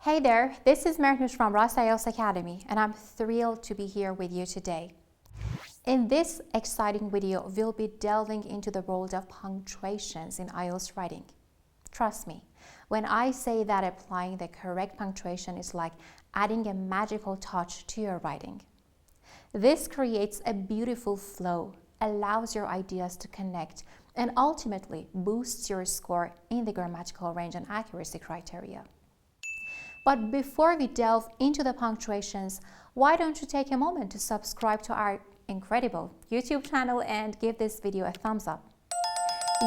Hey there, this is Marinush from Ross IELTS Academy, and I'm thrilled to be here with you today. In this exciting video, we'll be delving into the world of punctuations in IELTS writing. Trust me, when I say that applying the correct punctuation is like adding a magical touch to your writing. This creates a beautiful flow, allows your ideas to connect, and ultimately boosts your score in the grammatical range and accuracy criteria. But before we delve into the punctuations, why don't you take a moment to subscribe to our incredible YouTube channel and give this video a thumbs up.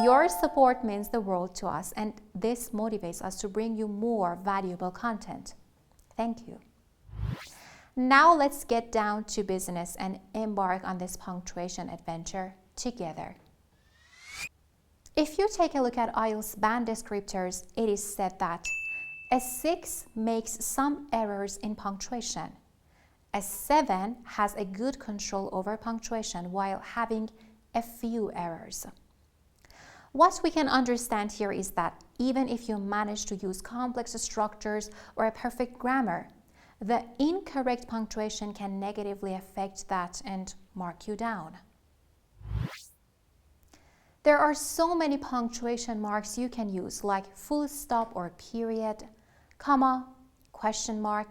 Your support means the world to us, and this motivates us to bring you more valuable content. Thank you. Now let's get down to business and embark on this punctuation adventure together. If you take a look at IELTS band descriptors, it is said that a 6 makes some errors in punctuation. A 7 has a good control over punctuation while having a few errors. What we can understand here is that even if you manage to use complex structures or a perfect grammar, the incorrect punctuation can negatively affect that and mark you down. There are so many punctuation marks you can use, like full stop or period, comma, question mark,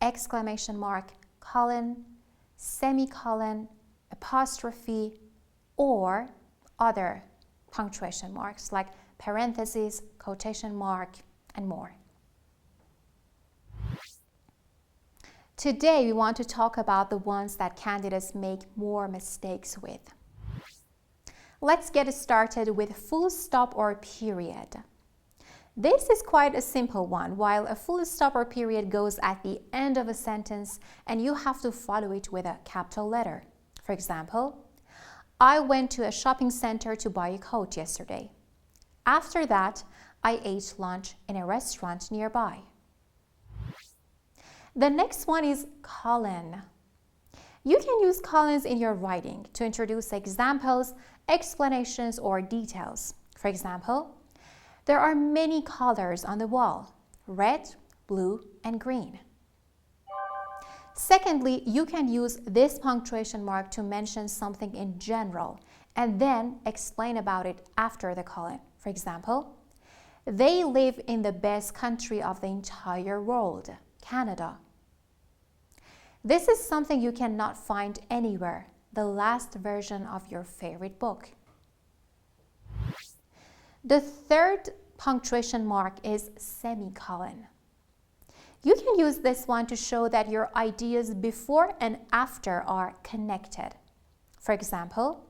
exclamation mark, colon, semicolon, apostrophe, or other punctuation marks like parentheses, quotation mark, and more. Today we want to talk about the ones that candidates make more mistakes with. Let's get started with full stop or period. This is quite a simple one. While a full stop or period goes at the end of a sentence and you have to follow it with a capital letter. For example, I went to a shopping center to buy a coat yesterday. After that, I ate lunch in a restaurant nearby. The next one is colon. You can use colons in your writing to introduce examples, explanations, or details. For example, there are many colors on the wall: red, blue, and green. Secondly, you can use this punctuation mark to mention something in general and then explain about it after the colon. For example, they live in the best country of the entire world, Canada. This is something you cannot find anywhere, the last version of your favorite book. The third punctuation mark is semicolon. You can use this one to show that your ideas before and after are connected. For example,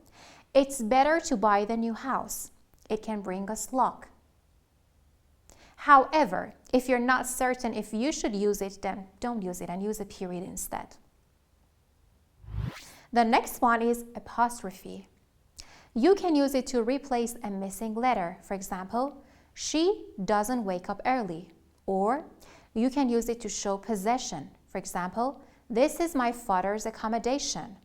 it's better to buy the new house. It can bring us luck. However, if you're not certain if you should use it, then don't use it and use a period instead. The next one is apostrophe. You can use it to replace a missing letter. For example, she doesn't wake up early. Or you can use it to show possession. For example, this is my father's accommodation.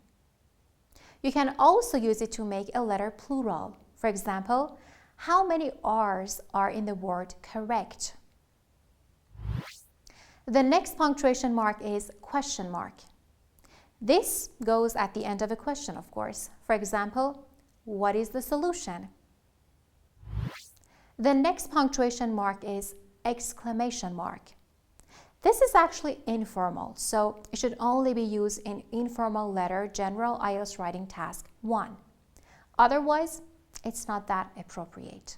You can also use it to make a letter plural. For example, how many R's are in the word correct? The next punctuation mark is question mark. This goes at the end of a question, of course. For example, what is the solution? The next punctuation mark is exclamation mark. This is actually informal, so it should only be used in informal letter general IELTS writing task 1. Otherwise, it's not that appropriate.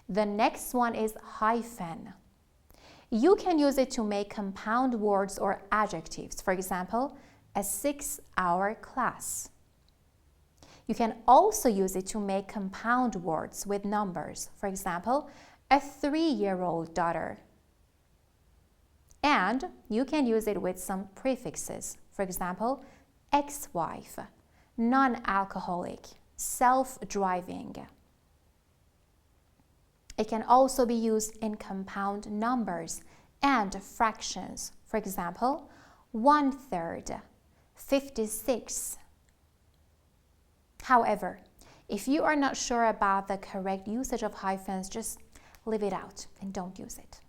The next one is hyphen. You can use it to make compound words or adjectives. For example, a 6-hour class. You can also use it to make compound words with numbers. For example, a 3-year-old daughter. And you can use it with some prefixes. For example, ex-wife, non-alcoholic, self-driving. It can also be used in compound numbers and fractions. For example, 1/3, 56. However, if you are not sure about the correct usage of hyphens, just leave it out and don't use it.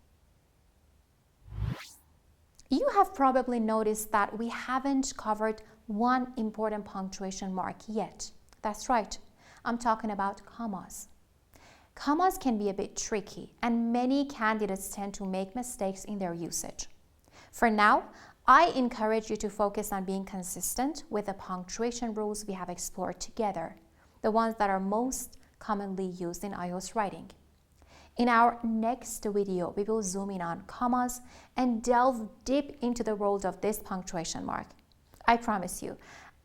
You have probably noticed that we haven't covered one important punctuation mark yet. That's right, I'm talking about commas. Commas can be a bit tricky, and many candidates tend to make mistakes in their usage. For now, I encourage you to focus on being consistent with the punctuation rules we have explored together, the ones that are most commonly used in IELTS writing. In our next video, we will zoom in on commas and delve deep into the world of this punctuation mark. I promise you,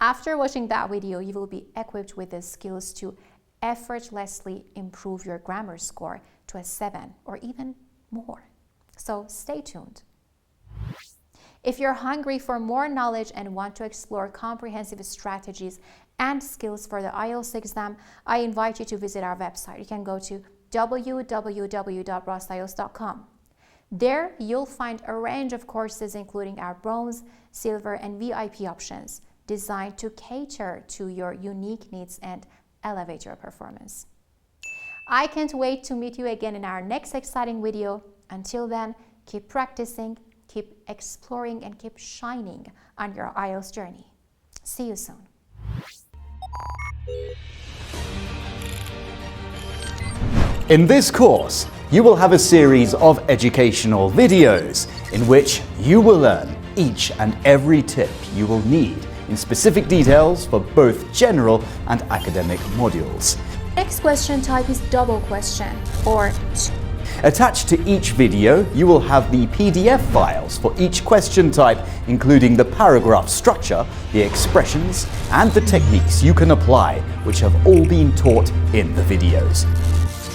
after watching that video, you will be equipped with the skills to effortlessly improve your grammar score to a 7 or even more. So stay tuned. If you're hungry for more knowledge and want to explore comprehensive strategies and skills for the IELTS exam, I invite you to visit our website. You can go to www.rossielts.com. There, you'll find a range of courses including our bronze, silver, and VIP options designed to cater to your unique needs and elevate your performance. I can't wait to meet you again in our next exciting video. Until then, keep practicing, keep exploring, and keep shining on your IELTS journey. See you soon. In this course, you will have a series of educational videos in which you will learn each and every tip you will need in specific details for both general and academic modules. Next question type is double question or Attached to each video, you will have the PDF files for each question type, including the paragraph structure, the expressions, and the techniques you can apply, which have all been taught in the videos.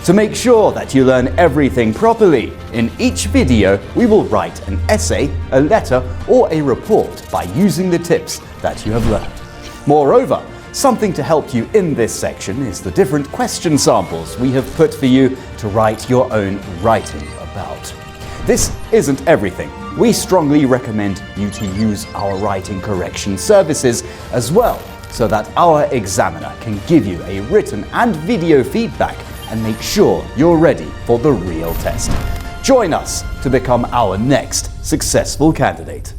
To make sure that you learn everything properly, in each video we will write an essay, a letter, or a report by using the tips that you have learned. Moreover, something to help you in this section is the different question samples we have put for you to write your own writing about. This isn't everything. We strongly recommend you to use our writing correction services as well, so that our examiner can give you a written and video feedback and make sure you're ready for the real test. Join us to become our next successful candidate.